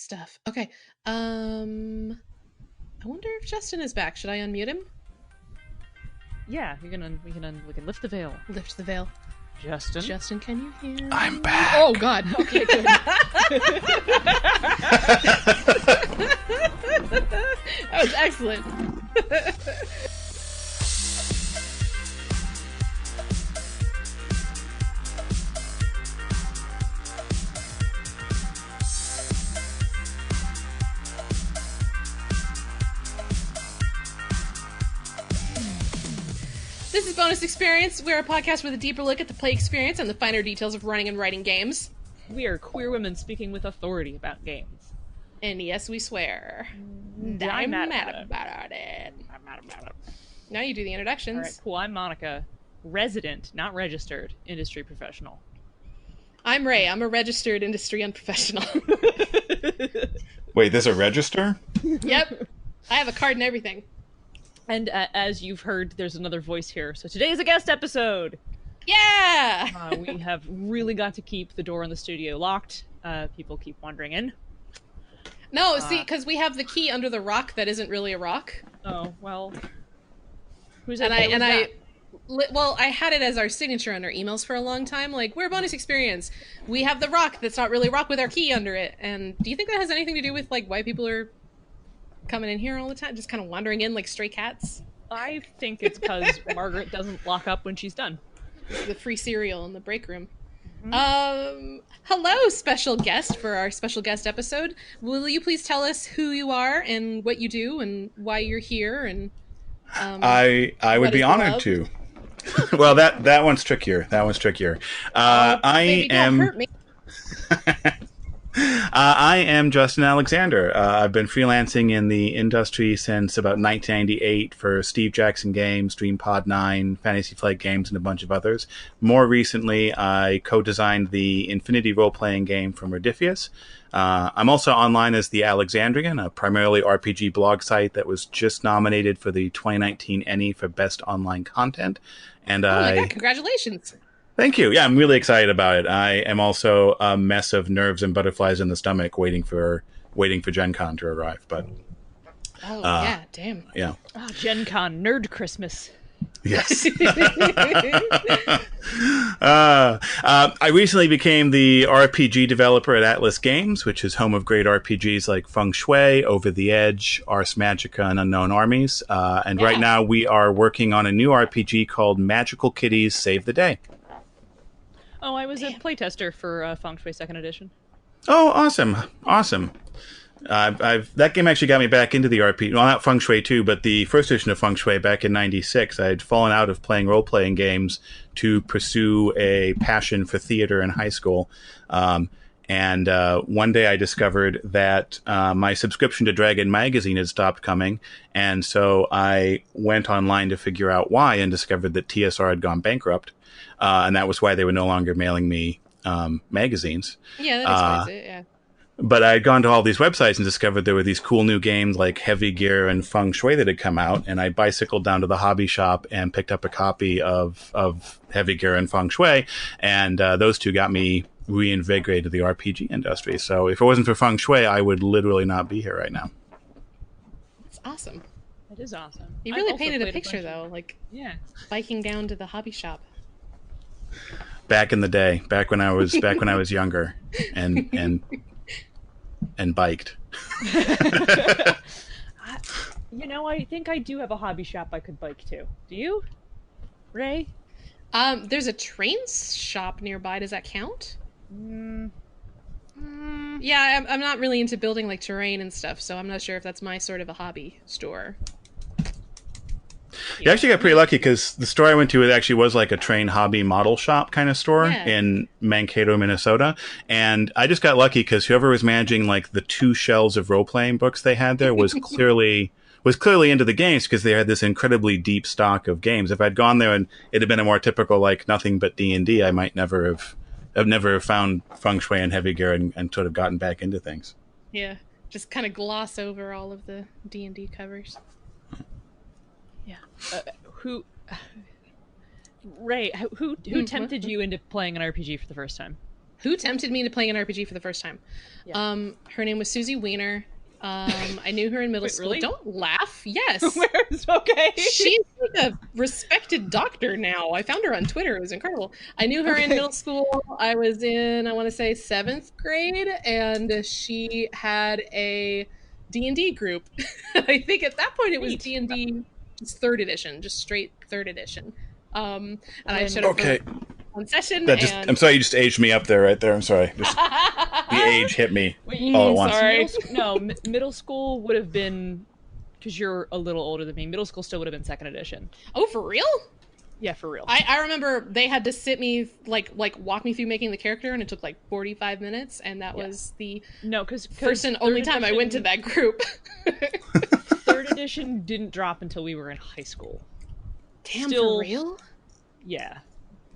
stuff. Okay. I wonder if Justin is back. Should I unmute him? Yeah, we can lift the veil. Lift the veil. Justin? Justin, can you hear me? I'm back. Oh, God. Okay, good. That was excellent. This is Bonus Experience. We're a podcast with a deeper look at the play experience and the finer details of running and writing games. We are queer women speaking with authority about games. And yes, we swear. I'm mad about it. I'm mad about it. Now you do the introductions. All right, cool. I'm Monica, resident, not registered, industry professional. I'm Ray. I'm a registered industry unprofessional. Wait, there's a register? Yep. I have a card and everything. And as you've heard, there's another voice here. So today is a guest episode. Yeah! We have really got to keep the door in the studio locked. People keep wandering in. No, see, because we have the key under the rock that isn't really a rock. Oh, well. Who's And that? I had it as our signature on our emails for a long time. Like, we're a Bonus Experience. We have the rock that's not really a rock with our key under it. And do you think that has anything to do with, like, why people are coming in here all the time? Just kind of wandering in like stray cats? I think it's because Margaret doesn't lock up when she's done. The free cereal in the break room. Mm-hmm. Hello, special guest for our special guest episode. Will you please tell us who you are and what you do and why you're here? And I would be honored to. Well, that one's trickier. Baby, don't hurt me. I am Justin Alexander. I've been freelancing in the industry since about 1998 for Steve Jackson Games, DreamPod 9, Fantasy Flight Games, and a bunch of others. More recently, I co-designed the Infinity role-playing game from Redifius. I'm also online as the Alexandrian, a primarily RPG blog site that was just nominated for the 2019 Emmy for Best Online Content. And Oh my god, congratulations. Thank you. Yeah, I'm really excited about it. I am also a mess of nerves and butterflies in the stomach waiting for Gen Con to arrive. But yeah, damn. yeah. Oh, Gen Con, Nerd Christmas. Yes. I recently became the RPG developer at Atlas Games, which is home of great RPGs like Feng Shui, Over the Edge, Ars Magica, and Unknown Armies. And right now we are working on a new RPG called Magical Kitties Save the Day. Oh, I was a playtester for Feng Shui 2nd Edition. Oh, awesome. That game actually got me back into the RPG. Well, not Feng Shui 2, but the first edition of Feng Shui back in '96. I had fallen out of playing role-playing games to pursue a passion for theater in high school. And one day I discovered that my subscription to Dragon magazine had stopped coming. And so I went online to figure out why and discovered that TSR had gone bankrupt. And that was why they were no longer mailing me magazines. Yeah, that explains it, yeah. But I had gone to all these websites and discovered there were these cool new games like Heavy Gear and Feng Shui that had come out. And I bicycled down to the hobby shop and picked up a copy of Heavy Gear and Feng Shui. And those two got me reinvigorated the RPG industry. So if it wasn't for Feng Shui, I would literally not be here right now. That's awesome. That is awesome. You really painted a picture, though, like biking down to the hobby shop. Back in the day, back when I was younger and biked. I think I do have a hobby shop I could bike to. Do you, Ray? There's a train shop nearby. Does that count? Yeah, I'm not really into building like terrain and stuff, so I'm not sure if that's my sort of a hobby store. You actually got pretty lucky because the store I went to, it actually was like a train hobby model shop kind of store in Mankato, Minnesota. And I just got lucky because whoever was managing like the 2 shelves of role-playing books they had there was clearly into the games because they had this incredibly deep stock of games. If I'd gone there and it had been a more typical like nothing but D&D, I might never have found Feng Shui and Heavy Gear and sort of gotten back into things. Yeah, just kind of gloss over all of the D&D covers. Yeah. Ray, who tempted you into playing an RPG for the first time? Who tempted me to playing an RPG for the first time? Yeah. Her name was Susie Weiner. I knew her in middle school. Really? Don't laugh. Yes. Okay. She's like a respected doctor now. I found her on Twitter. It was incredible. I knew her in middle school. I was in, I want to say, 7th grade, and she had a D&D group. I think at that point it was D&D 3rd edition, just straight 3rd edition. And I showed up for one session. I'm sorry, you just aged me up there, right there. I'm sorry. Just, the age hit me all at once. Sorry. Middle school would have been, because you're a little older than me, middle school still would have been 2nd edition. Oh, for real? Yeah, for real. I remember they had to sit me, like walk me through making the character, and it took like 45 minutes, and that was the first and only time I went to that group. 3rd edition didn't drop until we were in high school. Damn, for real? Yeah.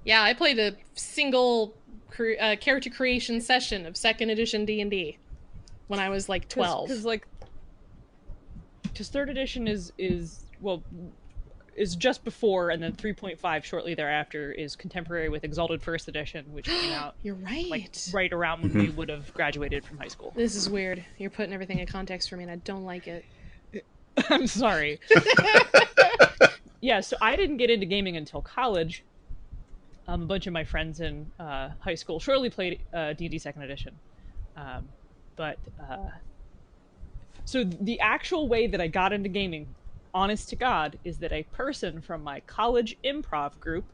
Yeah, I played a single character creation session of 2nd edition D&D when I was like 12. Because 3rd edition is just before, and then 3.5 shortly thereafter is contemporary with Exalted 1st edition, which came out. You're right. Like right around when we would have graduated from high school. This is weird. You're putting everything in context for me, and I don't like it. I'm sorry. Yeah, so I didn't get into gaming until college. A bunch of my friends in high school surely played D&D 2nd edition. So the actual way that I got into gaming, honest to God, is that a person from my college improv group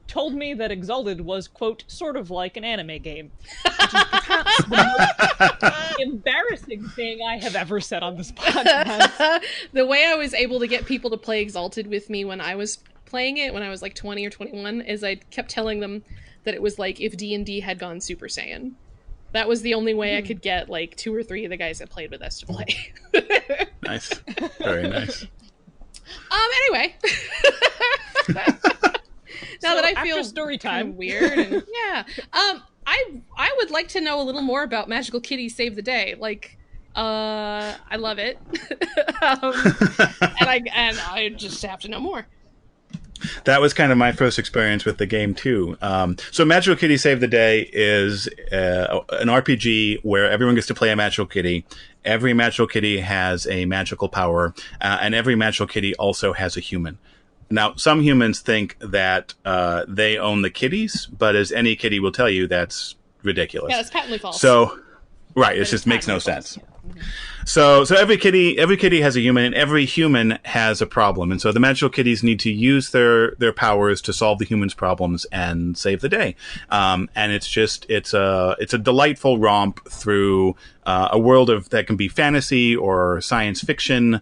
told me that Exalted was, quote, sort of like an anime game. Which is perhaps the most embarrassing thing I have ever said on this podcast. The way I was able to get people to play Exalted with me when I was playing it, when I was like 20 or 21, is I kept telling them that it was like if D&D had gone Super Saiyan. That was the only way I could get like 2 or 3 of the guys that played with us to play. Nice. Very nice. Anyway. Now that I feel story time weird, and, yeah. I would like to know a little more about Magical Kitties Save the Day. Like, I love it, and I just have to know more. That was kind of my first experience with the game too. So Magical Kitty Save the Day is an RPG where everyone gets to play a magical kitty. Every magical kitty has a magical power, and every magical kitty also has a human. Now, some humans think that they own the kitties, but as any kitty will tell you, that's ridiculous. Yeah, that's patently false. So, right, it just makes no sense. Yeah. So every kitty has a human, and every human has a problem. And so the magical kitties need to use their powers to solve the humans' problems and save the day. And it's a delightful romp through a world that can be fantasy or science fiction,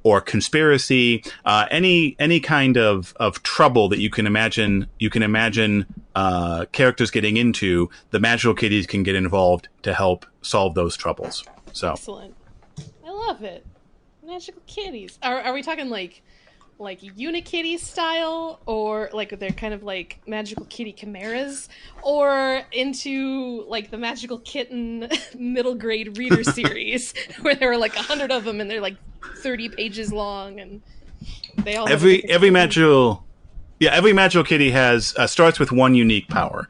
or conspiracy, any kind of trouble that you can imagine. Characters getting into, the magical kitties can get involved to help solve those troubles. So excellent. I love it. Magical kitties. Are we talking like Unikitty style, or like they're kind of like magical kitty chimeras, or into like the Magical Kitten middle grade reader series where there were like 100 of them and they're like 30 pages long, and they all every magical kitty has starts with one unique power,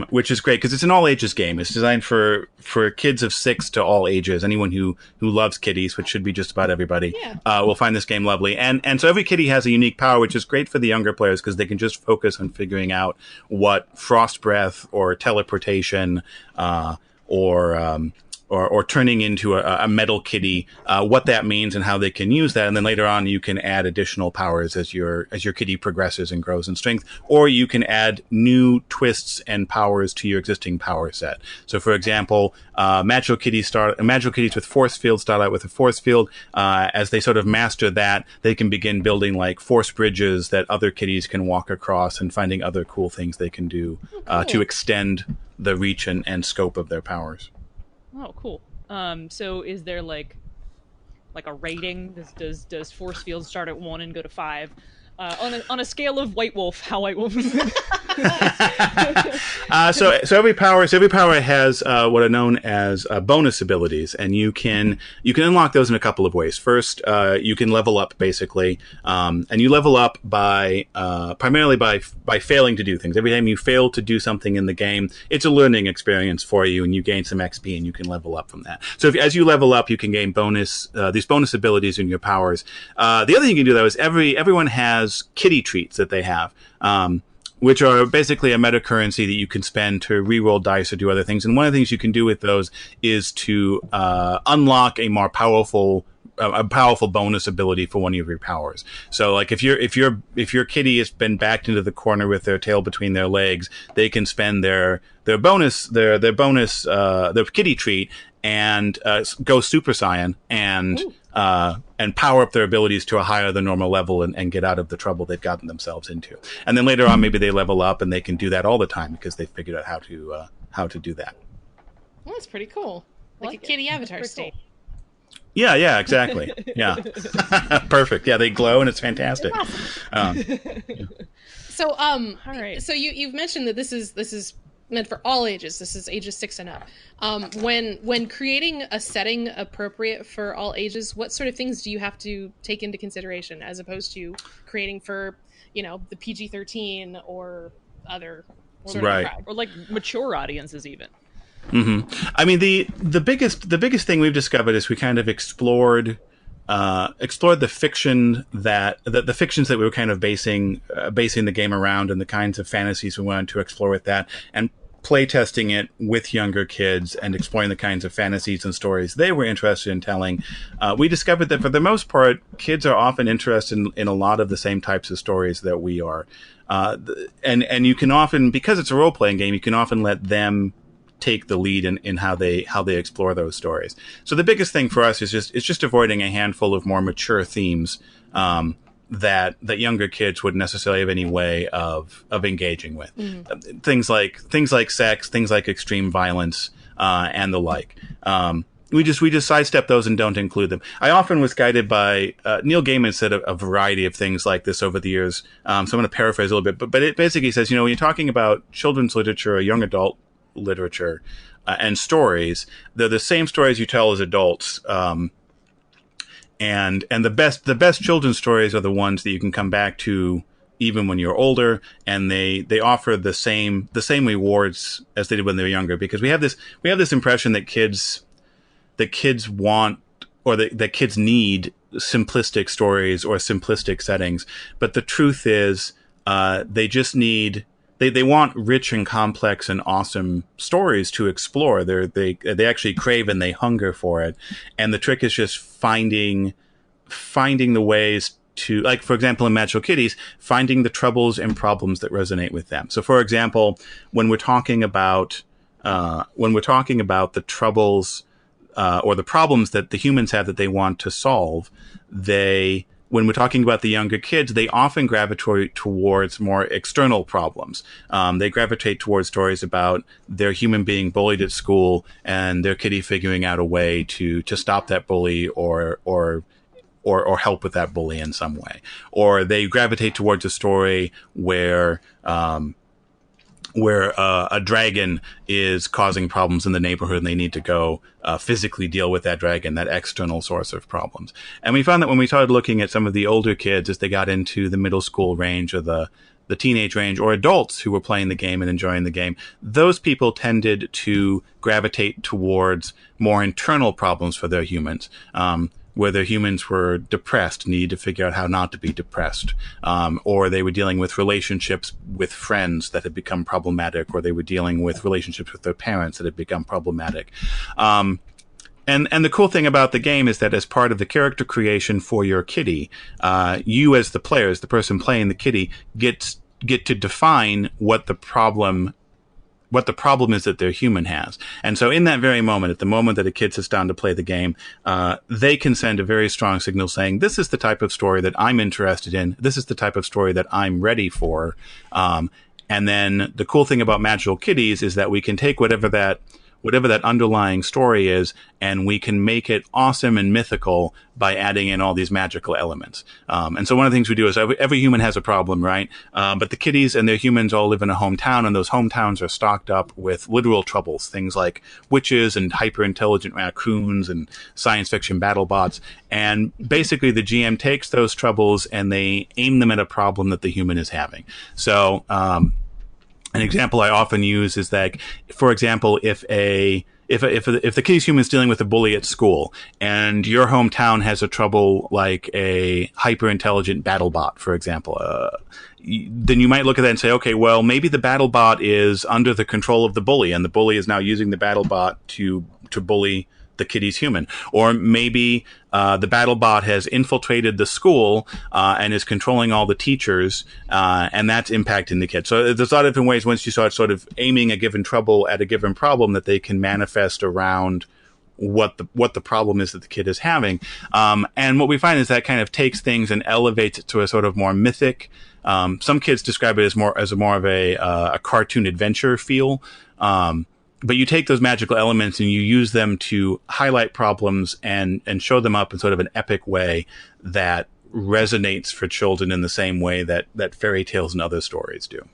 which is great because it's an all ages game. It's designed for kids of 6 to all ages. Anyone who loves kitties, which should be just about everybody, will find this game lovely. And so every kitty has a unique power, which is great for the younger players because they can just focus on figuring out what frost breath or teleportation or turning into a metal kitty, what that means and how they can use that. And then later on, you can add additional powers as your kitty progresses and grows in strength, or you can add new twists and powers to your existing power set. So, for example, magical kitties with force field start out with a force field. As they sort of master that, they can begin building like force bridges that other kitties can walk across and finding other cool things they can do to extend the reach and scope of their powers. Oh, cool. So is there like a rating? Does force field start at 1 and go to 5? On a scale of White Wolf, how White Wolf is. So every power has what are known as bonus abilities, and you can unlock those in a couple of ways. First, you can level up basically, and you level up by primarily by failing to do things. Every time you fail to do something in the game, it's a learning experience for you, and you gain some XP, and you can level up from that. So as you level up, you can gain these bonus abilities in your powers. The other thing you can do though is everyone has kitty treats that they have. Which are basically a meta currency that you can spend to re-roll dice or do other things. And one of the things you can do with those is to unlock a more powerful bonus ability for one of your powers. So, like if your kitty has been backed into the corner with their tail between their legs, they can spend their kitty treat and go Super Saiyan and power up their abilities to a higher than normal level and get out of the trouble they've gotten themselves into. And then later on, maybe they level up and they can do that all the time because they figured out how to do that. Well, that's pretty cool. Like a kitty avatar state. Cool. Yeah, exactly. Yeah. Perfect. Yeah, they glow and it's fantastic. So, all right. So you've mentioned that this is meant for all ages. This is ages 6 and up. When creating a setting appropriate for all ages, what sort of things do you have to take into consideration as opposed to creating for, the PG-13 or other sort of crowd? Or like mature audiences even? Mm-hmm. I mean, the biggest thing we've discovered is we kind of explored the fiction the fictions that we were kind of basing the game around, and the kinds of fantasies we wanted to explore with that, and playtesting it with younger kids and exploring the kinds of fantasies and stories they were interested in telling. We discovered that for the most part, kids are often interested in a lot of the same types of stories that we are, and you can often, because it's a role playing game, you can often let them take the lead in how they explore those stories. So the biggest thing for us is just avoiding a handful of more mature themes that younger kids wouldn't necessarily have any way of engaging with. Mm-hmm. Things like sex, things like extreme violence, and the like. We just sidestep those and don't include them. I often was guided by Neil Gaiman said a variety of things like this over the years. So I'm going to paraphrase a little bit, but it basically says, when you're talking about children's literature or young adult literature and stories, they're the same stories you tell as adults, and the best children's stories are the ones that you can come back to even when you're older, and they offer the same rewards as they did when they were younger, because we have this impression that kids want, or that kids need simplistic stories or simplistic settings, but the truth is they just need They want rich and complex and awesome stories to explore. They actually crave and they hunger for it. And the trick is just finding the ways to, like, for example, in Magical Kitties, finding the troubles and problems that resonate with them. So, for example, when we're talking about the troubles or the problems that the humans have that they want to solve, when we're talking about the younger kids, they often gravitate towards more external problems. They gravitate towards stories about their human being bullied at school and their kitty figuring out a way to stop that bully or help with that bully in some way. Or they gravitate towards a story where a dragon is causing problems in the neighborhood and they need to go physically deal with that dragon, that external source of problems. And we found that when we started looking at some of the older kids as they got into the middle school range or the teenage range, or adults who were playing the game and enjoying the game, those people tended to gravitate towards more internal problems for their humans. Whether humans were depressed, needed to figure out how not to be depressed, or they were dealing with relationships with friends that had become problematic, or they were dealing with relationships with their parents that had become problematic. And the cool thing about the game is that as part of the character creation for your kitty, you as the player, as the person playing the kitty, get to define what the problem is that their human has. And so in that very moment, at the moment that a kid sits down to play the game, they can send a very strong signal saying, this is the type of story that I'm interested in. This is the type of story that I'm ready for. And then the cool thing about Magical Kitties is that we can take whatever that whatever that underlying story is, and we can make it awesome and mythical by adding in all these magical elements. And so one of the things we do is every human has a problem, right? But the kitties and their humans all live in a hometown, and those hometowns are stocked up with literal troubles, things like witches and hyper-intelligent raccoons and science fiction battle bots. And basically the GM takes those troubles and they aim them at a problem that the human is having. So, an example I often use is that, for example, if the kitty's human is dealing with a bully at school, and your hometown has a trouble like a hyper intelligent battle bot, for example, then you might look at that and say, okay, well, maybe the battle bot is under the control of the bully, and the bully is now using the battle bot to bully the kitty's human. Or maybe the battle bot has infiltrated the school and is controlling all the teachers, and that's impacting the kid. So there's a lot of different ways once you start sort of aiming a given trouble at a given problem that they can manifest around what the problem is that the kid is having. And what we find is that kind of takes things and elevates it to a sort of more mythic. Some kids describe it as more of a cartoon adventure feel. But you take those magical elements and you use them to highlight problems and show them up in sort of an epic way that resonates for children in the same way that fairy tales and other stories do.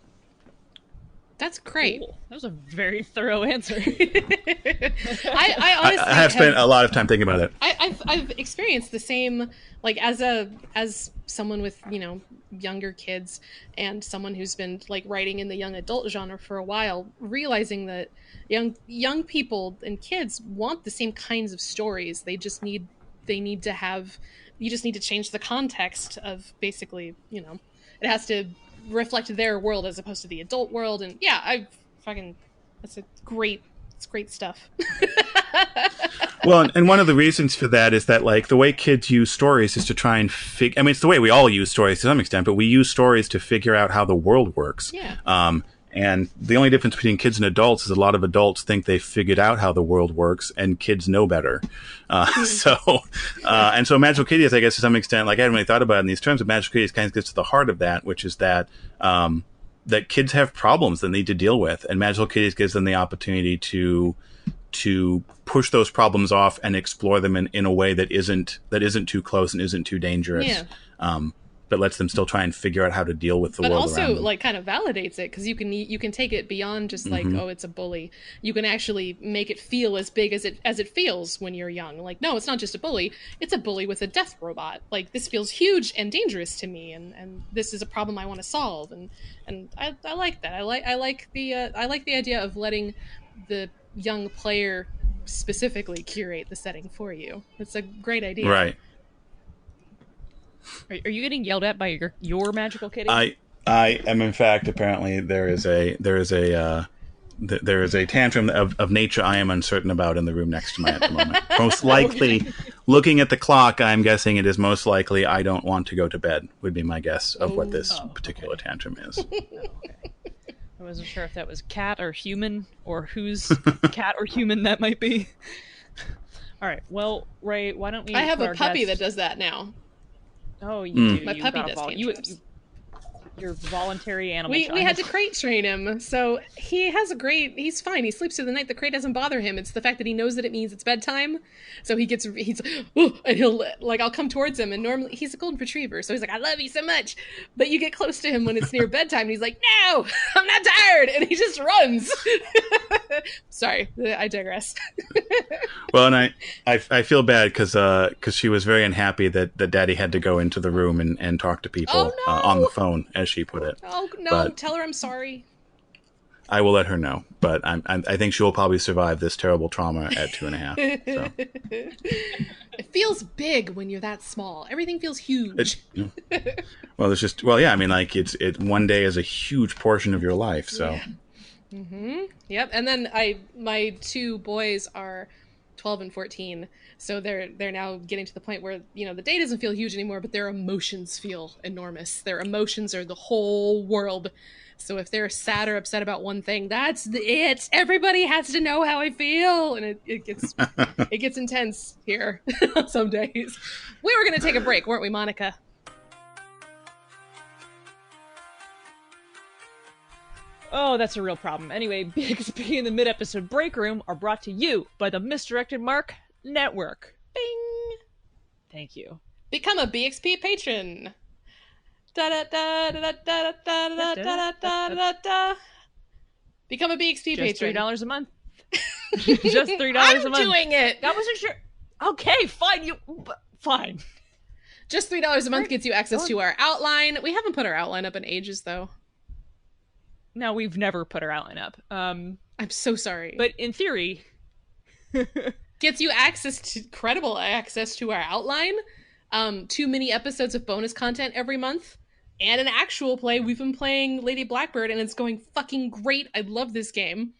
That's great. Cool. That was a very thorough answer. I honestly have spent a lot of time thinking about it. I've experienced the same, like as someone with, younger kids and someone who's been like writing in the young adult genre for a while, realizing that young people and kids want the same kinds of stories. You just need to change the context of basically, it has to reflect their world as opposed to the adult world. And yeah, it's great stuff. Well, and one of the reasons for that is that, like, the way kids use stories is to try and it's the way we all use stories to some extent, but we use stories to figure out how the world works. Yeah. And the only difference between kids and adults is a lot of adults think they've figured out how the world works, and kids know better. And so Magical Kitties, I guess, to some extent, like, I hadn't really thought about it in these terms, but Magical Kitties kind of gets to the heart of that, which is that that kids have problems they need to deal with, and Magical Kitties gives them the opportunity to push those problems off and explore them in a way that isn't too close and isn't too dangerous. Yeah. But lets them still try and figure out how to deal with the world around them. But also, like, kind of validates it, because you can take it beyond just like, oh, it's a bully. You can actually make it feel as big as it feels when you're young. Like, no, it's not just a bully. It's a bully with a death robot. Like, this feels huge and dangerous to me, and this is a problem I want to solve. And I like that. I like the idea of letting the young player specifically curate the setting for you. It's a great idea. Right. Are you getting yelled at by your magical kitty? I am, in fact. Apparently, there is a tantrum of nature I am uncertain about in the room next to me at the moment. Most likely, looking at the clock, I'm guessing it is most likely I don't want to go to bed. Would be my guess of what this particular tantrum is. Okay. I wasn't sure if that was cat or human, or whose cat or human that might be. All right. Well, Ray, why don't we? I have a puppy that does that now. Oh, you do. My puppy does tantrums. Your voluntary animal. We had to crate train him, so he's fine. He sleeps through the night. The crate doesn't bother him. It's the fact that he knows that it means it's bedtime. So he's and he'll, like, I'll come towards him, and normally he's a golden retriever, so he's like, I love you so much. But you get close to him when it's near bedtime, and he's like, no, I'm not tired, and he just runs. Sorry, I digress. Well, and I feel bad because she was very unhappy that Daddy had to go into the room and talk to people on the phone, as she put it. Oh no! But tell her I'm sorry. I will let her know, but I think she will probably survive this terrible trauma at 2.5. So. It feels big when you're that small. Everything feels huge. Yeah. I mean, like, it's one day is a huge portion of your life. So. Yeah. Mm-hmm. Yep. And then my two boys are 12 and 14, so they're now getting to the point where, the day doesn't feel huge anymore, but their emotions feel enormous. Their emotions are the whole world. So if they're sad or upset about one thing, that's it. Everybody has to know how I feel, and it gets intense here some days. We were going to take a break, weren't we, Monica? Oh, that's a real problem. Anyway, BXP and the mid-episode break room are brought to you by the Misdirected Mark Network. Bing! Thank you. Become a BXP patron. Da da da da da da da da da da da. Become a BXP patron. $3 a month. Just $3 a month. I'm doing it. I wasn't sure. Okay, fine. Fine. Just $3 a month gets you access to our outline. We haven't put our outline up in ages, though. No, we've never put our outline up. I'm so sorry. But in theory... Gets you credible access to our outline, 2 mini episodes of bonus content every month, and an actual play. We've been playing Lady Blackbird, and it's going fucking great. I love this game.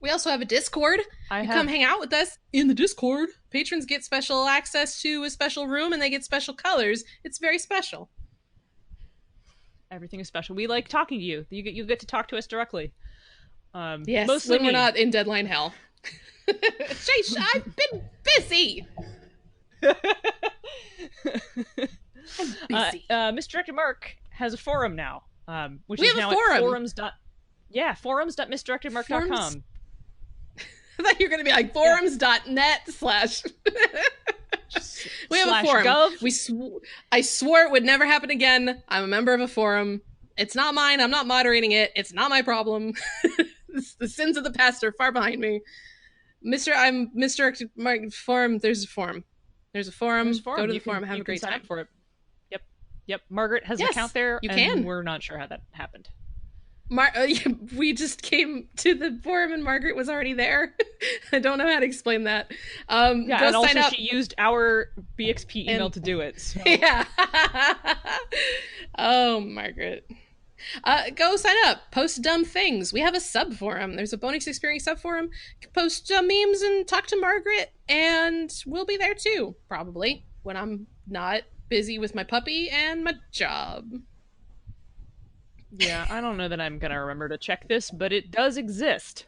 We also have a Discord. Come hang out with us in the Discord. Patrons get special access to a special room, and they get special colors. It's very special. Everything is special. We like talking to you. You get to talk to us directly. Yes, mostly when we're not in deadline hell. Sheesh, I've been busy. I'm busy. Misdirected Mark has a forum now, which we is have now a forum. at forums.misdirectedmark.com. I thought you were going to be like forums.net/ We have a forum. Gov. I swore it would never happen again. I'm a member of a forum. It's not mine. I'm not moderating it. It's not my problem. The sins of the past are far behind me. I'm misdirected. My forum. There's a forum. There's a forum. Go to the forum. Have a great time for it. Yep. Margaret has an account there. You can. We're not sure how that happened. We just came to the forum and Margaret was already there. I don't know how to explain that. And also she used our BXP email to do it. So. Yeah. Oh, Margaret. Go sign up. Post dumb things. We have a sub forum. There's a bonus experience sub forum. Post memes and talk to Margaret, and we'll be there too, probably, when I'm not busy with my puppy and my job. Yeah, I don't know that I'm gonna remember to check this, but it does exist.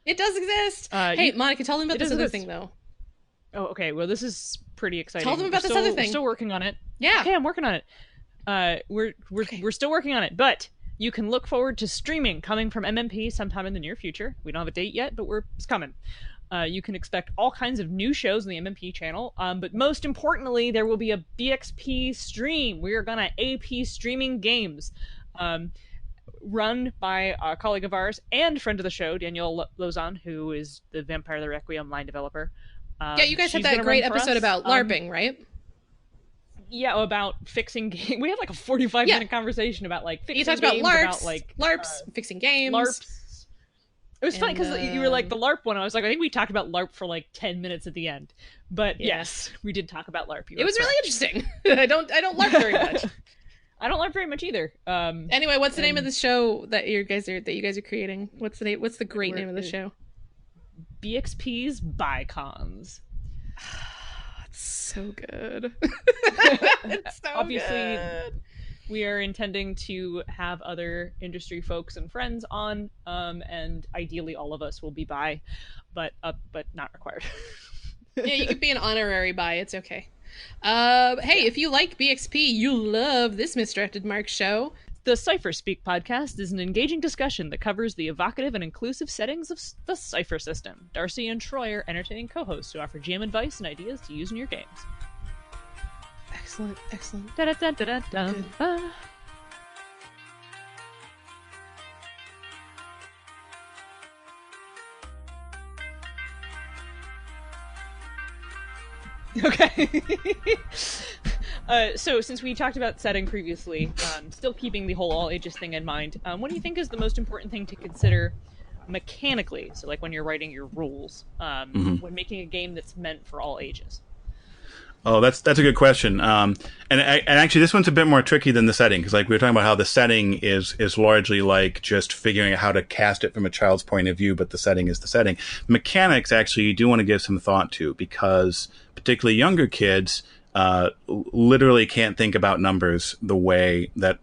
It does exist. Hey, Monica, tell them about this other thing, though. Oh, okay. Well, this is pretty exciting. Tell them about this other thing. We're still working on it. Yeah. Okay, I'm working on it. We're still working on it, but you can look forward to streaming coming from MMP sometime in the near future. We don't have a date yet, but it's coming. You can expect all kinds of new shows on the MMP channel, but most importantly, there will be a BXP stream. We are gonna AP streaming games, run by a colleague of ours and friend of the show, Danielle Lozon, who is the Vampire the Requiem line developer. Yeah, you guys had that great episode about LARPing, right? Yeah, about fixing games. We had like a 45-minute conversation about like fixing games. You talked about LARPs, fixing games. LARPs. It was funny because you were like the LARP one. I was like, I think we talked about LARP for like 10 minutes at the end. But yes, we did talk about LARP. It was really interesting. I don't LARP very much. I don't LARP very much either. Anyway, what's the name of the show that you guys are creating? What's the name? What's the great name of the show? BXP's Bicons. It's so good. It's so Obviously, good. We are intending to have other industry folks and friends on, and ideally all of us will be bi, but not required. Yeah, you could be an honorary bi. It's okay. Hey, if you like BXP, you'll love this Misdirected Mark show. The Cypher Speak podcast is an engaging discussion that covers the evocative and inclusive settings of the Cypher system. Darcy and Troy are entertaining co-hosts who offer GM advice and ideas to use in your games. Excellent, excellent. Da-da-da-da-da-da. Okay. So since we talked about setting previously, still keeping the whole all ages thing in mind, what do you think is the most important thing to consider mechanically? So like when you're writing your rules, when making a game that's meant for all ages? Oh, that's a good question. And actually, this one's a bit more tricky than the setting, because like we were talking about how the setting is largely like just figuring out how to cast it from a child's point of view, but the setting is the setting. Mechanics, actually, you do want to give some thought to, because particularly younger kids literally can't think about numbers the way that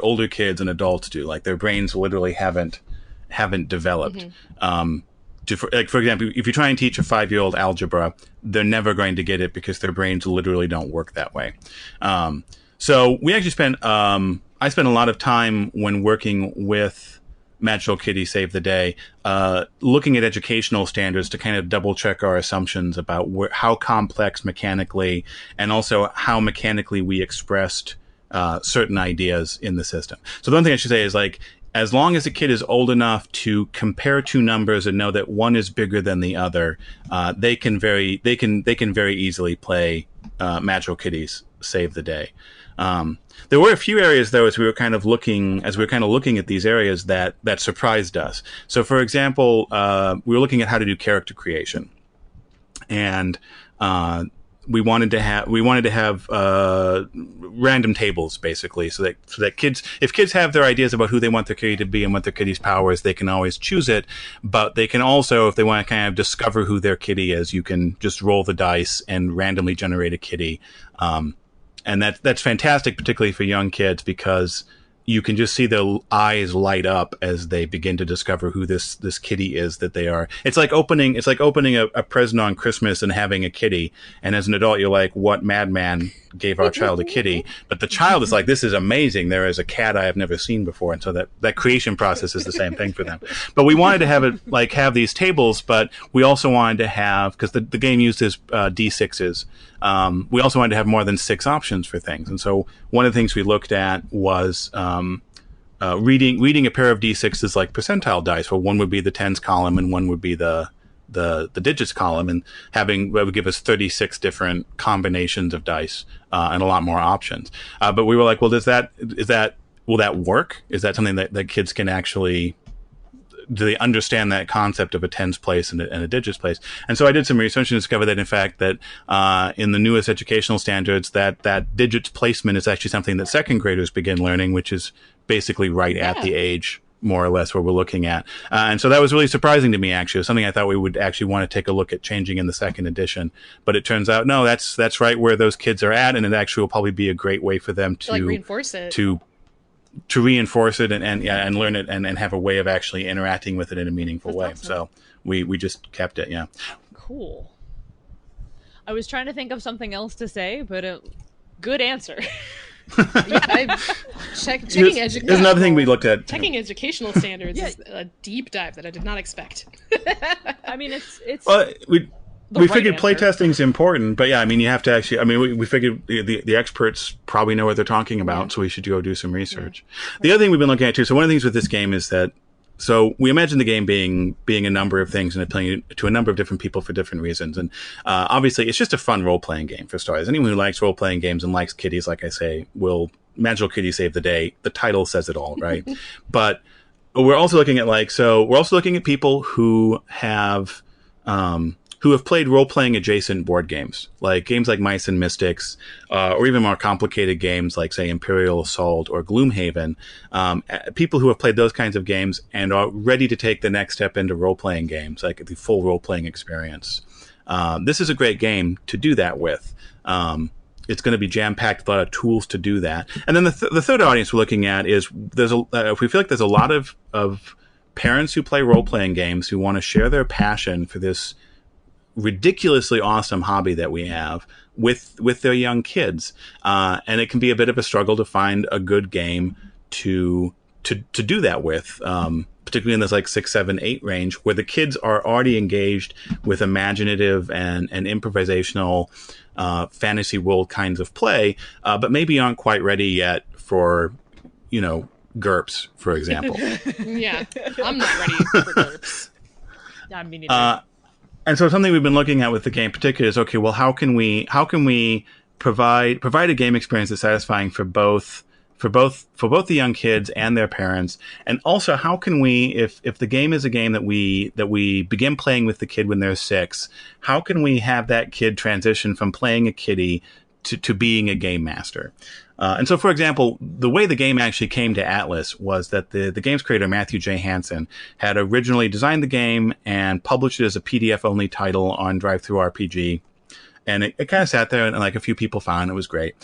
older kids and adults do. Like their brains literally haven't developed. For example, if you try and teach a 5-year-old algebra, they're never going to get it because their brains literally don't work that way. So we actually spent I spent a lot of time when working with Magical Kitties Save the Day, looking at educational standards to kind of double check our assumptions about how complex mechanically and also how mechanically we expressed certain ideas in the system. So the one thing I should say is like, as long as a kid is old enough to compare two numbers and know that one is bigger than the other, they can very easily play Magical Kitties Save the Day. There were a few areas, though, as we were kind of looking at these areas that surprised us. So, for example, we were looking at how to do character creation, and we wanted to have random tables, basically, so that kids, if kids have their ideas about who they want their kitty to be and what their kitty's power is, they can always choose it. But they can also, if they want to kind of discover who their kitty is, you can just roll the dice and randomly generate a kitty. And that's fantastic, particularly for young kids, because you can just see their eyes light up as they begin to discover who this kitty is that they are. It's like opening a present on Christmas and having a kitty. And as an adult, you're like, what madman gave our child a kitty? But the child is like, this is amazing. There is a cat I have never seen before. And so that creation process is the same thing for them. But we wanted to have these tables, but we also wanted to have, because the game uses D6s, we also wanted to have more than 6 options for things. And so one of the things we looked at was reading a pair of D6s like percentile dice, where one would be the tens column and one would be the digits column, and that would give us 36 different combinations of dice and a lot more options. But we were like, well, will that work? Is that something that kids can actually, do they understand that concept of a tens place and a digits place? And so I did some research and discovered that, in fact, that in the newest educational standards, that digits placement is actually something that second graders begin learning, which is basically right at the age, more or less, where we're looking at. And so that was really surprising to me, actually. It was something I thought we would actually want to take a look at changing in the second edition. But it turns out, no, that's right where those kids are at, and it actually will probably be a great way for them to reinforce it. To reinforce it and learn it and have a way of actually interacting with it in a meaningful way. Awesome. So we just kept it, yeah. Cool. I was trying to think of something else to say, but good answer. Checking There's another thing we looked at. Checking educational standards is a deep dive that I did not expect. I mean, it's. Well, we figured playtesting is important, but yeah, I mean, you have to actually. I mean, we figured the experts probably know what they're talking about, so we should go do some research. Yeah. The other thing we've been looking at too. So one of the things with this game is that. So we imagine the game being a number of things and appealing to a number of different people for different reasons. And obviously, it's just a fun role-playing game for starters. Anyone who likes role-playing games and likes kitties, like I say, will Magical Kitties Save the Day. The title says it all, right? But we're also looking at people who have played role-playing adjacent board games, like games like Mice and Mystics, or even more complicated games like, say, Imperial Assault or Gloomhaven. People who have played those kinds of games and are ready to take the next step into role-playing games, like the full role-playing experience. This is a great game to do that with. It's going to be jam-packed with a lot of tools to do that. And then the third audience we're looking at is we feel like there's a lot of parents who play role-playing games who want to share their passion for this ridiculously awesome hobby that we have with their young kids, and it can be a bit of a struggle to find a good game to do that with, particularly in this like 6, 7, 8 range, where the kids are already engaged with imaginative and improvisational fantasy world kinds of play, but maybe aren't quite ready yet for GURPS, for example. Yeah, I'm not ready for GURPS. I mean, and so something we've been looking at with the game in particular is, okay, well, how can we provide a game experience that's satisfying for both the young kids and their parents, and also how can we, if the game is a game that we begin playing with the kid when they're 6, how can we have that kid transition from playing a kitty to being a game master? And so, for example, the way the game actually came to Atlas was that the game's creator, Matthew J. Hansen, had originally designed the game and published it as a PDF-only title on DriveThruRPG. And it kind of sat there, and like a few people found it was great.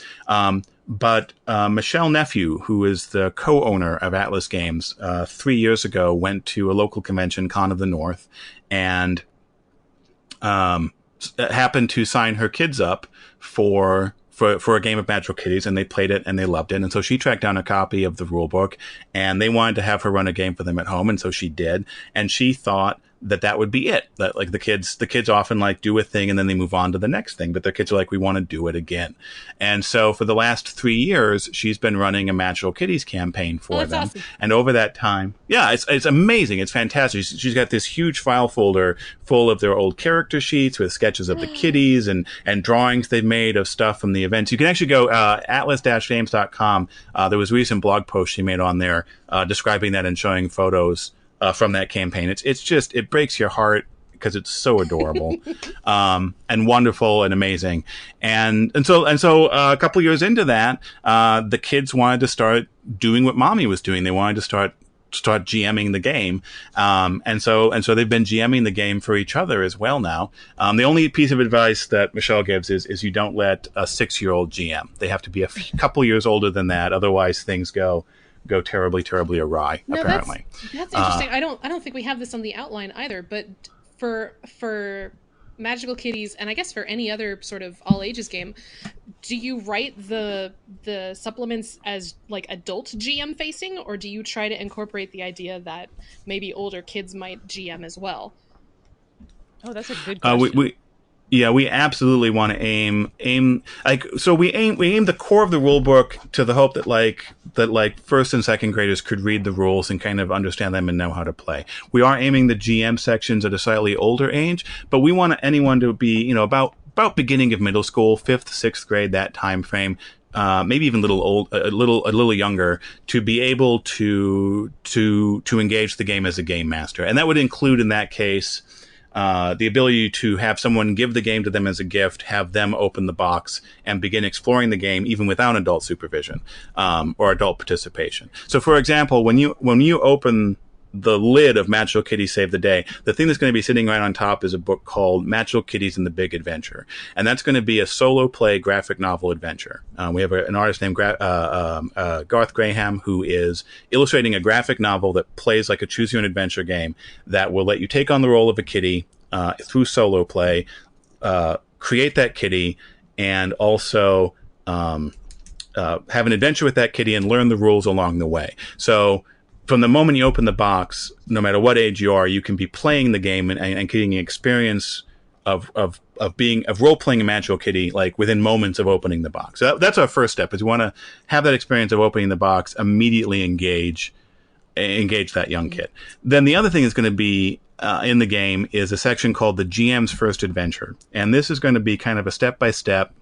But Michelle Nephew, who is the co-owner of Atlas Games, 3 years ago went to a local convention, Con of the North, and happened to sign her kids up for for a game of Magical Kitties, and they played it and they loved it. And so she tracked down a copy of the rule book, and they wanted to have her run a game for them at home. And so she did. And she thought that would be it. That like the kids often like do a thing and then they move on to the next thing, but their kids are like, we want to do it again. And so for the last 3 years, she's been running a Magical Kitties campaign for them. Awesome. And over that time, yeah, it's amazing. It's fantastic. She's got this huge file folder full of their old character sheets with sketches of the kitties and drawings they've made of stuff from the events. You can actually go atlas-games.com. There was a recent blog post she made on there describing that and showing photos from that campaign. It's just, it breaks your heart because it's so adorable, and wonderful and amazing. And so a couple years into that, the kids wanted to start doing what mommy was doing. They wanted to start GMing the game. And so they've been GMing the game for each other as well now. The only piece of advice that Michelle gives is you don't let a 6-year-old GM. They have to be a couple years older than that. Otherwise things go terribly, terribly awry, no, apparently. That's interesting. I don't think we have this on the outline either, but for Magical Kitties, and I guess for any other sort of all ages game, do you write the supplements as like adult GM facing, or do you try to incorporate the idea that maybe older kids might GM as well? Oh, that's a good question. We absolutely want to aim we aim the core of the rule book to the hope that first and second graders could read the rules and kind of understand them and know how to play. We are aiming the GM sections at a slightly older age, but we want anyone to be, about beginning of middle school, 5th, 6th grade, that time frame. Maybe even a little younger, to be able to engage the game as a game master. And that would include in that case the ability to have someone give the game to them as a gift, have them open the box and begin exploring the game even without adult supervision or adult participation. So, for example, when you open the lid of Magical Kitties Save the Day, the thing that's going to be sitting right on top is a book called Magical Kitties and the Big Adventure. And that's going to be a solo play graphic novel adventure. We have an artist named Garth Graham, who is illustrating a graphic novel that plays like a choose your own adventure game that will let you take on the role of a kitty through solo play, create that kitty, and also have an adventure with that kitty and learn the rules along the way. So from the moment you open the box, no matter what age you are, you can be playing the game and getting an experience of role playing a Magical Kitty like within moments of opening the box. So that's our first step. Is we want to have that experience of opening the box, immediately engage that young kid. Then the other thing that's going to be in the game is a section called the GM's First Adventure, and this is going to be kind of a step-by-step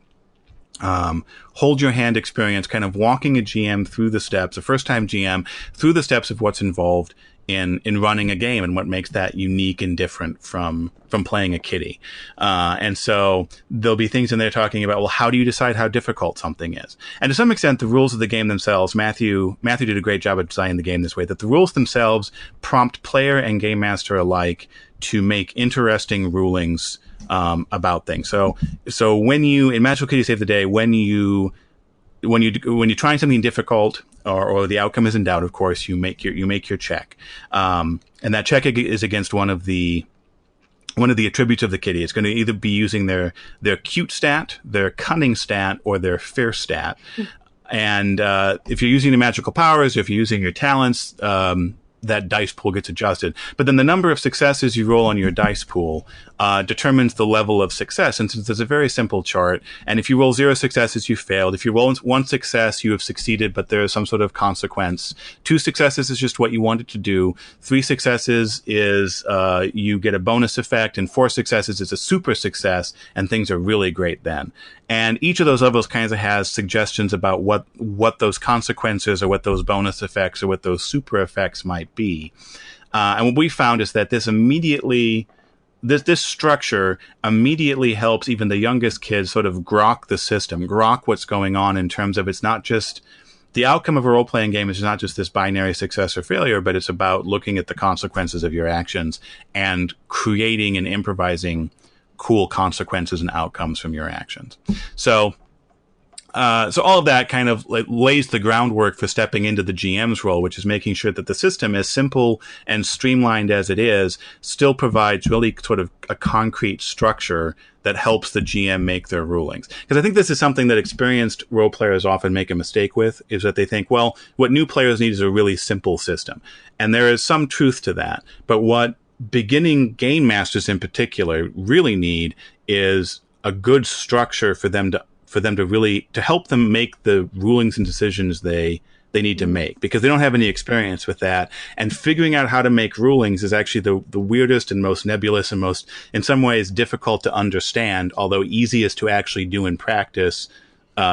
hold your hand experience, kind of walking a GM through the steps, a first time GM through the steps of what's involved in running a game and what makes that unique and different from playing a kitty. And so there'll be things in there talking about, well, how do you decide how difficult something is? And to some extent, the rules of the game themselves, Matthew did a great job of designing the game this way, that the rules themselves prompt player and game master alike to make interesting rulings about things. So when you, in Magical Kitties Save the Day, when you're trying something difficult or the outcome is in doubt, of course, you make your check. And that check is against one of the attributes of the kitty. It's going to either be using their cute stat, their cunning stat, or their fear stat. And if you're using the magical powers, if you're using your talents, that dice pool gets adjusted. But then the number of successes you roll on your dice pool determines the level of success. And since there's a very simple chart, and if you roll 0 successes, you failed. If you roll 1 success, you have succeeded, but there is some sort of consequence. 2 successes is just what you wanted to do. 3 successes is you get a bonus effect, and 4 successes is a super success, and things are really great then. And each of those levels kind of has suggestions about what those consequences or what those bonus effects or what those super effects might be. And what we found is that this structure immediately helps even the youngest kids sort of grok the system, grok what's going on in terms of it's not just the outcome of a role-playing game is not just this binary success or failure, but it's about looking at the consequences of your actions and creating and improvising cool consequences and outcomes from your actions. So so all of that kind of like lays the groundwork for stepping into the GM's role, which is making sure that the system, as simple and streamlined as it is, still provides really sort of a concrete structure that helps the GM make their rulings. Because I think this is something that experienced role players often make a mistake with, is that they think, well, what new players need is a really simple system. And there is some truth to that. But what beginning game masters in particular really need is a good structure for them to really to help them make the rulings and decisions they need to make, because they don't have any experience with that. And figuring out how to make rulings is actually the weirdest and most nebulous and most, in some ways, difficult to understand, although easiest to actually do in practice,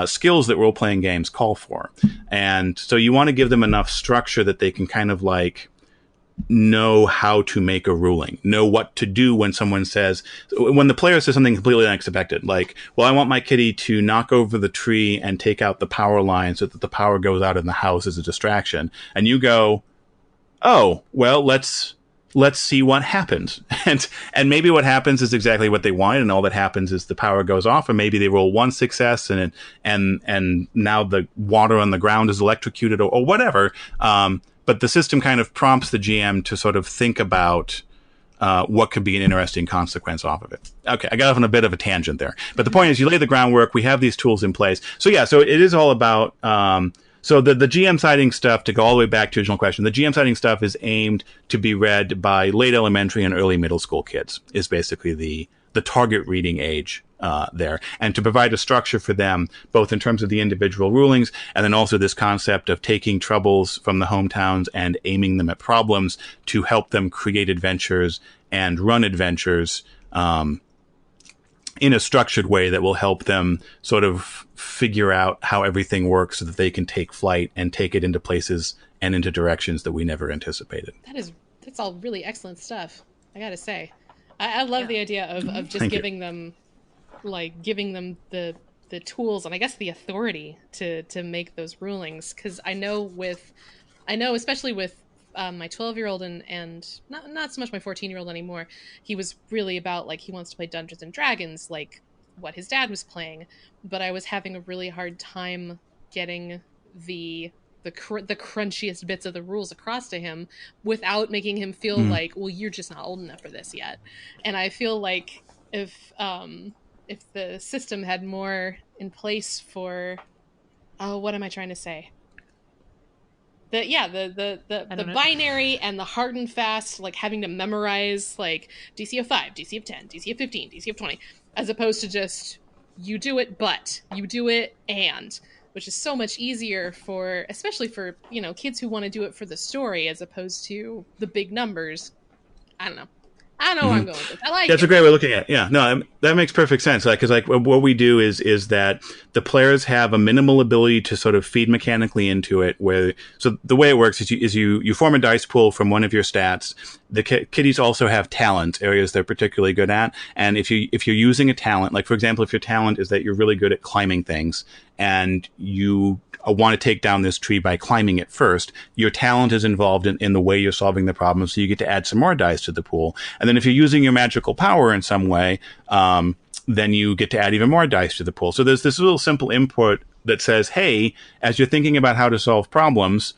skills that role-playing games call for. And so you want to give them enough structure that they can kind of like know how to make a ruling, know what to do when the player says something completely unexpected, like, well, I want my kitty to knock over the tree and take out the power line so that the power goes out in the house as a distraction. And you go, oh, well, let's see what happens. And maybe what happens is exactly what they want, and all that happens is the power goes off, or maybe they roll one success and now the water on the ground is electrocuted or whatever. But the system kind of prompts the GM to sort of think about what could be an interesting consequence off of it. Okay, I got off on a bit of a tangent there. But the point is, you lay the groundwork. We have these tools in place. So it is all about... so the GM siding stuff, to go all the way back to the original question, the GM siding stuff is aimed to be read by late elementary and early middle school kids, is basically the target reading age there, and to provide a structure for them, both in terms of the individual rulings, and then also this concept of taking troubles from the hometowns and aiming them at problems to help them create adventures and run adventures in a structured way that will help them sort of figure out how everything works so that they can take flight and take it into places and into directions that we never anticipated. That's all really excellent stuff, I gotta say. I love the idea of just giving them the tools and I guess the authority to make those rulings. Because I know especially with my 12-year-old and not so much my 14-year-old anymore, he was really about like he wants to play Dungeons and Dragons like what his dad was playing, but I was having a really hard time getting the crunchiest bits of the rules across to him without making him feel like, well, you're just not old enough for this yet. And I feel like if the system had more in place for, what am I trying to say? The binary and the hard and fast, like having to memorize like DC of 5, DC of 10, DC of 15, DC of 20, as opposed to just you do it, but you do it and, which is so much easier especially for, kids who want to do it for the story as opposed to the big numbers. I don't know where I'm going with this. I like That's a great way of looking at it. Yeah, no, that makes perfect sense. Because what we do is that the players have a minimal ability to sort of feed mechanically into it. So the way it works is you form a dice pool from one of your stats. The kitties also have talent areas they're particularly good at, and if you're using a talent, like for example, if your talent is that you're really good at climbing things, and you want to take down this tree by climbing it first, your talent is involved in the way you're solving the problem, so you get to add some more dice to the pool. And then if you're using your magical power in some way, then you get to add even more dice to the pool. So there's this little simple input that says, hey, as you're thinking about how to solve problems,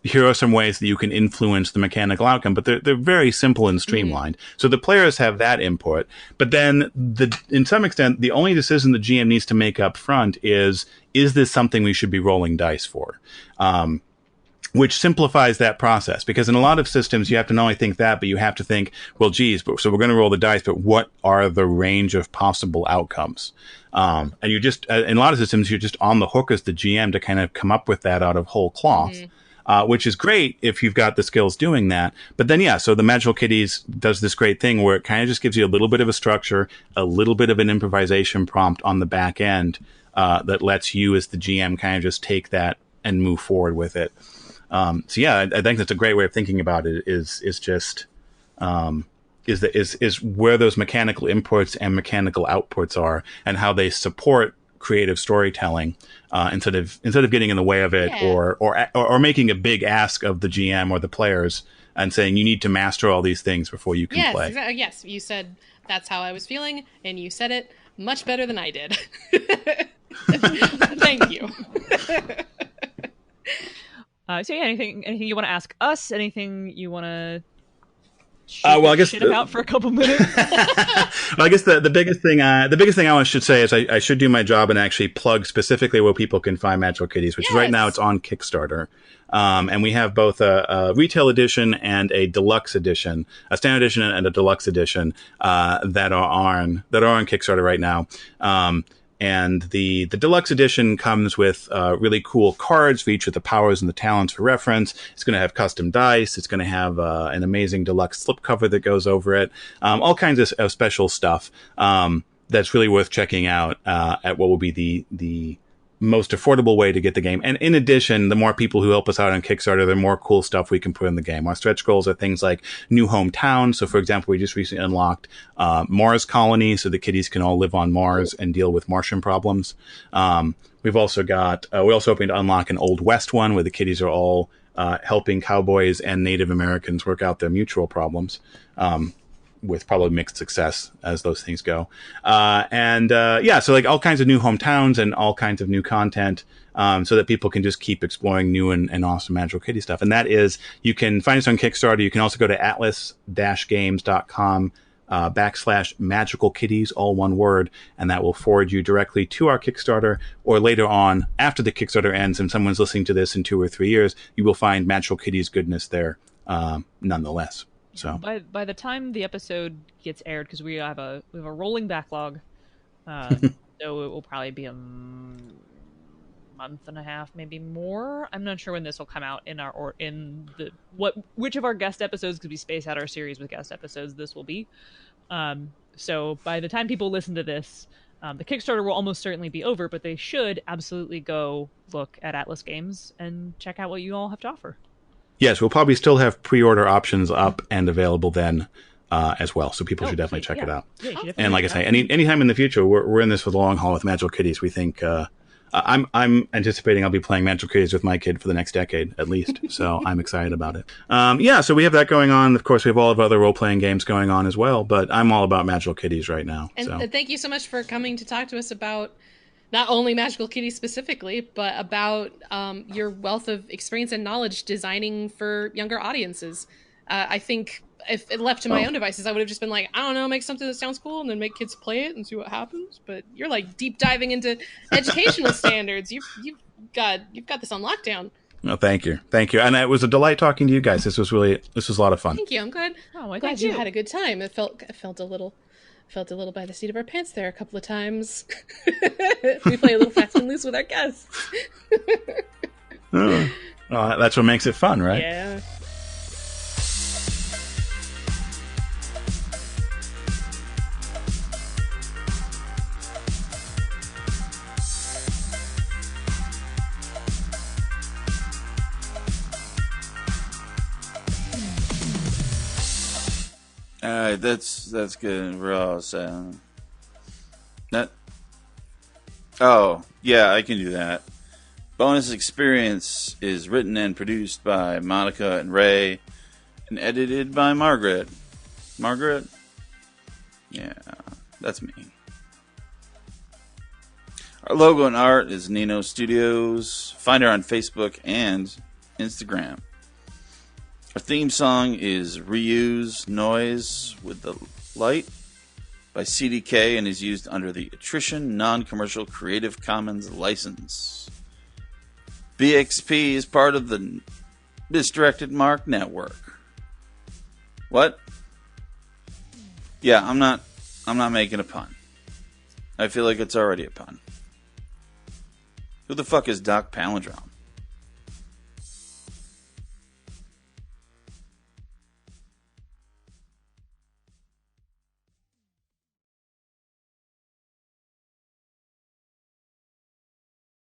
here are some ways that you can influence the mechanical outcome, but they're very simple and streamlined. So the players have that input, but then in some extent, the only decision the GM needs to make up front is this something we should be rolling dice for? Which simplifies that process, because in a lot of systems, you have to not only think that, but you have to think, well, geez, so we're going to roll the dice, but what are the range of possible outcomes? And you just, in a lot of systems, you're just on the hook as the GM to kind of come up with that out of whole cloth. Which is great if you've got the skills doing that. But then, so the Magical Kitties does this great thing where it kind of just gives you a little bit of a structure, a little bit of an improvisation prompt on the back end that lets you as the GM kind of just take that and move forward with it. I think that's a great way of thinking about it is where those mechanical inputs and mechanical outputs are and how they support creative storytelling instead of getting in the way of it or making a big ask of the GM or the players and saying you need to master all these things before you can play. Yes, you said that's how I was feeling, and you said it much better than I did. Thank you. So yeah, anything you want to ask us? Anything you want to well, I guess shit about for a couple minutes? Well, I guess the biggest thing I should say is I should do my job and actually plug specifically where people can find Magical Kitties, which right now it's on Kickstarter. And we have both a retail edition and a deluxe edition, a standard edition and a deluxe edition that are on Kickstarter right now. And the deluxe edition comes with really cool cards for each of the powers and the talents for reference. It's going to have custom dice. It's going to have an amazing deluxe slipcover that goes over it. All kinds of special stuff that's really worth checking out at what will be the most affordable way to get the game. And in addition, the more people who help us out on Kickstarter, the more cool stuff we can put in the game. Our stretch goals are things like new hometown. So for example, we just recently unlocked Mars colony so the kitties can all live on Mars and deal with Martian problems. We've also got, we're also hoping to unlock an Old West one where the kitties are all helping cowboys and Native Americans work out their mutual problems. With probably mixed success as those things go. So like all kinds of new hometowns and all kinds of new content so that people can just keep exploring new and awesome Magical Kitty stuff. And that is, you can find us on Kickstarter. You can also go to atlas-games.com /Magical Kitties, all one word, and that will forward you directly to our Kickstarter, or later on, after the Kickstarter ends and someone's listening to this in 2 or 3 years, you will find Magical Kitties goodness there nonetheless. So by the time the episode gets aired, because we have a rolling backlog, so it will probably be a month and a half, maybe more. I'm not sure when this will come out which of our guest episodes, because we space out our series with guest episodes, this will be. So by the time people listen to this, the Kickstarter will almost certainly be over, but they should absolutely go look at Atlas Games and check out what you all have to offer. Yes, we'll probably still have pre-order options up and available then as well. So people should definitely check it out. Yeah, and like I say, anytime in the future, we're in this for the long haul with Magical Kitties. We think I'm anticipating I'll be playing Magical Kitties with my kid for the next decade at least. So I'm excited about it. So we have that going on. Of course, we have all of other role-playing games going on as well. But I'm all about Magical Kitties right now. And thank you so much for coming to talk to us about not only Magical Kitties specifically, but about your wealth of experience and knowledge designing for younger audiences. I think if it left to my own devices, I would have just been like, I don't know, make something that sounds cool and then make kids play it and see what happens. But you're like deep diving into educational standards. You've got this on lockdown. No, thank you. And it was a delight talking to you guys. This was a lot of fun. Thank you. I'm glad. I'm glad you had a good time. It felt a little by the seat of our pants there a couple of times. We play a little fast and loose with our guests. That's what makes it fun, right? Yeah. All right, that's good. We're all set. That. Oh, yeah, I can do that. Bonus Experience is written and produced by Monica and Ray, and edited by Margaret. Margaret? Yeah, that's me. Our logo and art is Nino Studios. Find her on Facebook and Instagram. Our theme song is Reuse Noise with the Light by CDK and is used under the Attrition Non-Commercial Creative Commons license. BXP is part of the Misdirected Mark Network. What? Yeah, I'm not making a pun. I feel like it's already a pun. Who the fuck is Doc Palindrome?